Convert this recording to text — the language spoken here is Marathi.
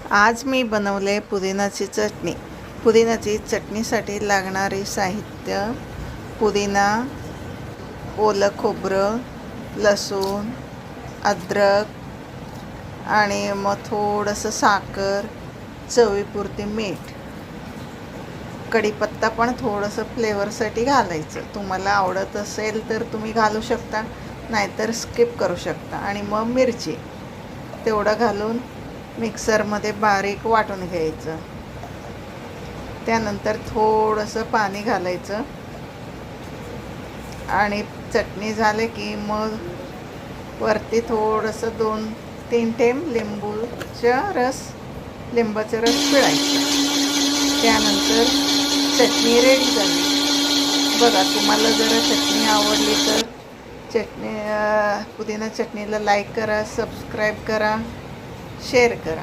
आज मी बनवले पुदिनाची चटणी. पुदिनाची चटणीसाठी लागणारे साहित्य: पुदिना, ओलं खोबरं, लसूण, अद्रक आणि मग थोडंसं साखर, चवीपुरते मीठ, कढीपत्ता पण थोडंसं फ्लेवरसाठी घालायचं. तुम्हाला आवडत असेल तर तुम्ही घालू शकता, नाहीतर स्किप करू शकता. आणि मग मिरची तेवढं घालून मिक्सरमध्ये बारीक वाटून घ्यायचं. त्यानंतर थोडंसं पाणी घालायचं आणि चटणी झाले की मग वरती थोडंसं 2-3 थेंब लिंबाचा रस पिळायचा. त्यानंतर चटणी रेडी झाली. बघा, तुम्हाला जर चटणी आवडली तर पुदिना चटणीला लाईक करा, सबस्क्राईब करा, शेअर करा.